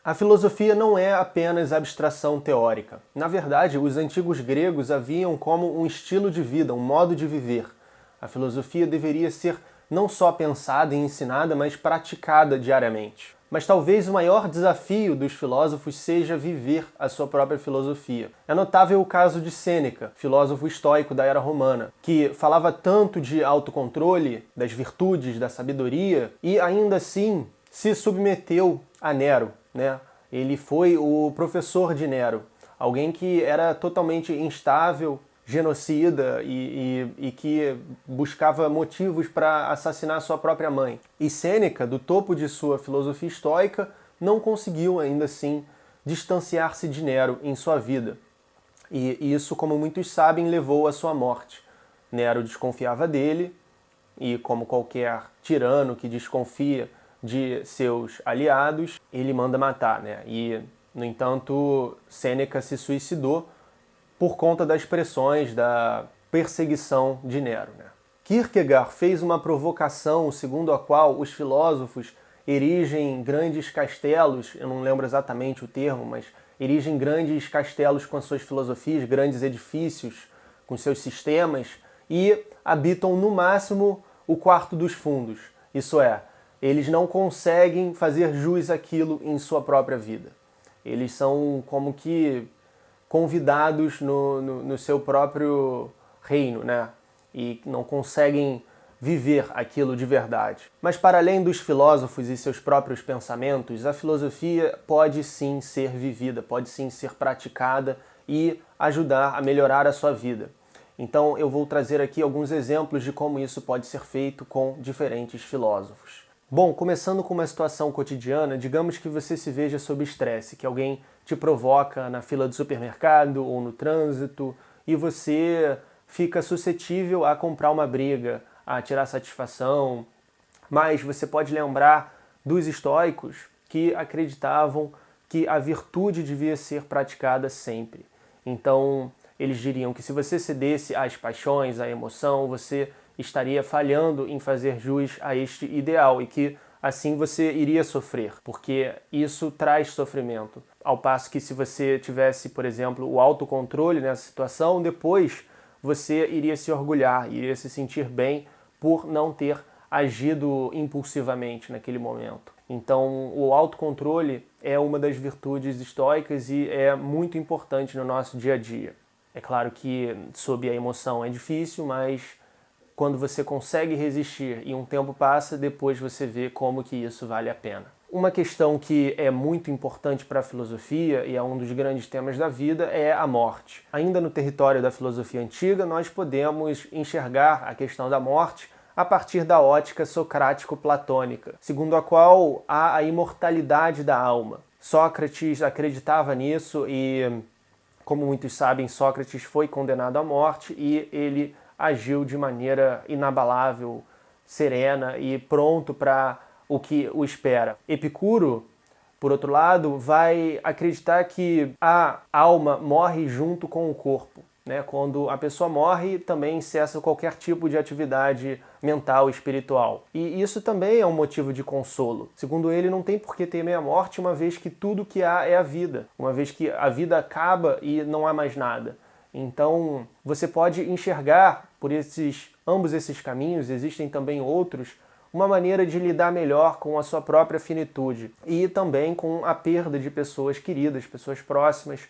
A filosofia não é apenas abstração teórica. Na verdade, os antigos gregos a viam como um estilo de vida, um modo de viver. A filosofia deveria ser não só pensada e ensinada, mas praticada diariamente. Mas talvez o maior desafio dos filósofos seja viver a sua própria filosofia. É notável o caso de Sêneca, filósofo estoico da era romana, que falava tanto de autocontrole, das virtudes, da sabedoria, e ainda assim se submeteu a Nero, né? Ele foi o professor de Nero, alguém que era totalmente instável, genocida e que buscava motivos para assassinar sua própria mãe. E Sêneca, do topo de sua filosofia estoica, não conseguiu ainda assim distanciar-se de Nero em sua vida. E isso, como muitos sabem, levou à sua morte. Nero desconfiava dele e, como qualquer tirano que desconfia de seus aliados, ele manda matar, né? E, no entanto, Sêneca se suicidou por conta das pressões da perseguição de Nero, né? Kierkegaard fez uma provocação segundo a qual os filósofos erigem grandes castelos, eu não lembro exatamente o termo, mas erigem grandes castelos com as suas filosofias, grandes edifícios com seus sistemas e habitam no máximo o quarto dos fundos. Isso é, eles não conseguem fazer jus àquilo em sua própria vida. Eles são como que convidados no seu próprio reino, né? E não conseguem viver aquilo de verdade. Mas para além dos filósofos e seus próprios pensamentos, a filosofia pode sim ser vivida, pode sim ser praticada e ajudar a melhorar a sua vida. Então eu vou trazer aqui alguns exemplos de como isso pode ser feito com diferentes filósofos. Bom, começando com uma situação cotidiana, digamos que você se veja sob estresse, que alguém te provoca na fila do supermercado ou no trânsito e você fica suscetível a comprar uma briga, a tirar satisfação, mas você pode lembrar dos estoicos que acreditavam que a virtude devia ser praticada sempre. Então, eles diriam que se você cedesse às paixões, à emoção, você estaria falhando em fazer jus a este ideal e que assim você iria sofrer, porque isso traz sofrimento. Ao passo que se você tivesse, por exemplo, o autocontrole nessa situação, depois você iria se orgulhar, iria se sentir bem por não ter agido impulsivamente naquele momento. Então, o autocontrole é uma das virtudes estoicas e é muito importante no nosso dia a dia. É claro que sob a emoção é difícil, mas quando você consegue resistir e um tempo passa, depois você vê como que isso vale a pena. Uma questão que é muito importante para a filosofia e é um dos grandes temas da vida é a morte. Ainda no território da filosofia antiga, nós podemos enxergar a questão da morte a partir da ótica socrático-platônica, segundo a qual há a imortalidade da alma. Sócrates acreditava nisso e, como muitos sabem, Sócrates foi condenado à morte e ele agiu de maneira inabalável, serena e pronto para o que o espera. Epicuro, por outro lado, vai acreditar que a alma morre junto com o corpo, né? Quando a pessoa morre, também cessa qualquer tipo de atividade mental e espiritual. E isso também é um motivo de consolo. Segundo ele, não tem por que temer a morte, uma vez que tudo que há é a vida, uma vez que a vida acaba e não há mais nada. Então, você pode enxergar por ambos esses caminhos, existem também outros, uma maneira de lidar melhor com a sua própria finitude e também com a perda de pessoas queridas, pessoas próximas.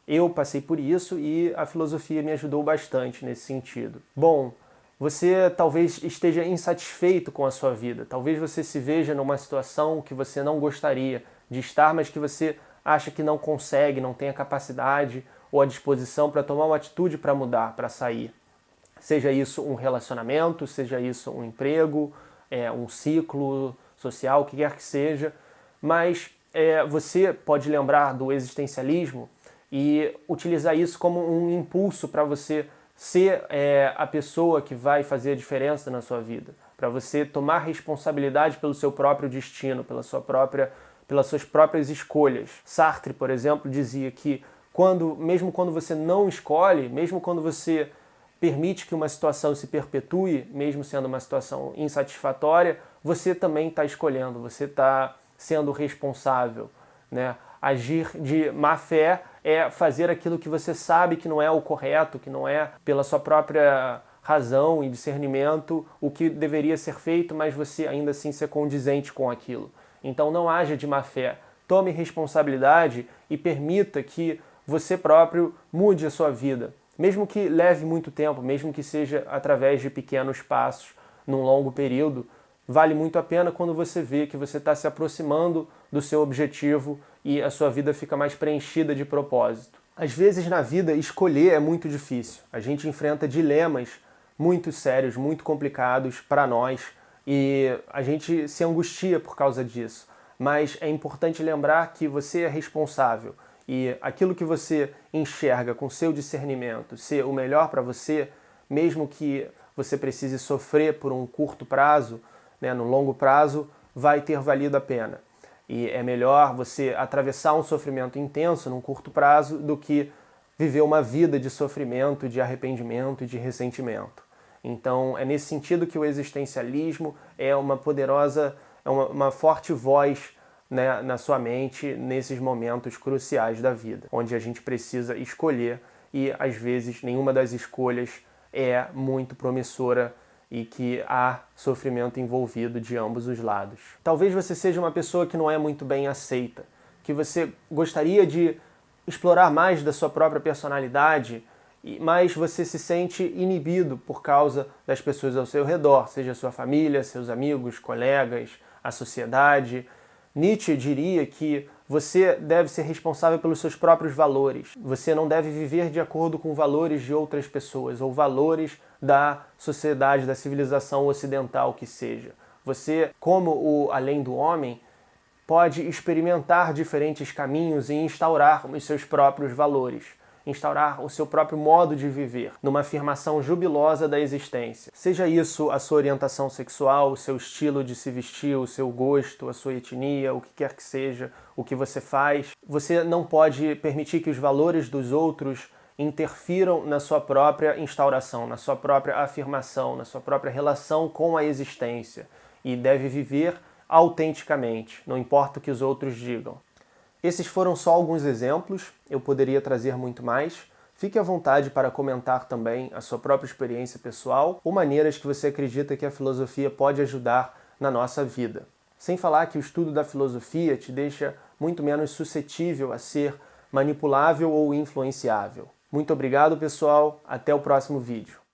Eu passei por isso e a filosofia me ajudou bastante nesse sentido. Bom, você talvez esteja insatisfeito com a sua vida, talvez você se veja numa situação que você não gostaria de estar, mas que você acha que não consegue, não tem a capacidade ou a disposição para tomar uma atitude para mudar, para sair. Seja isso um relacionamento, seja isso um emprego, um ciclo social, o que quer que seja, mas você pode lembrar do existencialismo e utilizar isso como um impulso para você ser a pessoa que vai fazer a diferença na sua vida, para você tomar responsabilidade pelo seu próprio destino, pelas suas próprias escolhas. Sartre, por exemplo, dizia que mesmo quando você não escolhe, mesmo quando você permite que uma situação se perpetue, mesmo sendo uma situação insatisfatória, você também está escolhendo, você está sendo responsável. né? Agir de má fé é fazer aquilo que você sabe que não é o correto, que não é pela sua própria razão e discernimento o que deveria ser feito, mas você ainda assim ser condizente com aquilo. Então não haja de má fé. Tome responsabilidade e permita que você próprio mude a sua vida. Mesmo que leve muito tempo, mesmo que seja através de pequenos passos num longo período, vale muito a pena quando você vê que você está se aproximando do seu objetivo e a sua vida fica mais preenchida de propósito. Às vezes na vida escolher é muito difícil. A gente enfrenta dilemas muito sérios, muito complicados para nós e a gente se angustia por causa disso. Mas é importante lembrar que você é responsável e aquilo que você enxerga com seu discernimento ser o melhor para você, mesmo que você precise sofrer por um curto prazo, né, no longo prazo, vai ter valido a pena. E é melhor você atravessar um sofrimento intenso num curto prazo do que viver uma vida de sofrimento, de arrependimento e de ressentimento. Então é nesse sentido que o existencialismo é uma poderosa, uma forte voz, né, na sua mente nesses momentos cruciais da vida, onde a gente precisa escolher e às vezes nenhuma das escolhas é muito promissora e que há sofrimento envolvido de ambos os lados. Talvez você seja uma pessoa que não é muito bem aceita, que você gostaria de explorar mais da sua própria personalidade, mas você se sente inibido por causa das pessoas ao seu redor, seja sua família, seus amigos, colegas, a sociedade. Nietzsche diria que você deve ser responsável pelos seus próprios valores. Você não deve viver de acordo com valores de outras pessoas ou valores da sociedade, da civilização ocidental que seja. Você, como o além do homem, pode experimentar diferentes caminhos e instaurar os seus próprios valores, instaurar o seu próprio modo de viver, numa afirmação jubilosa da existência. Seja isso a sua orientação sexual, o seu estilo de se vestir, o seu gosto, a sua etnia, o que quer que seja, o que você faz. Você não pode permitir que os valores dos outros interfiram na sua própria instauração, na sua própria afirmação, na sua própria relação com a existência. E deve viver autenticamente, não importa o que os outros digam. Esses foram só alguns exemplos, eu poderia trazer muito mais. Fique à vontade para comentar também a sua própria experiência pessoal ou maneiras que você acredita que a filosofia pode ajudar na nossa vida. Sem falar que o estudo da filosofia te deixa muito menos suscetível a ser manipulável ou influenciável. Muito obrigado, pessoal. Até o próximo vídeo.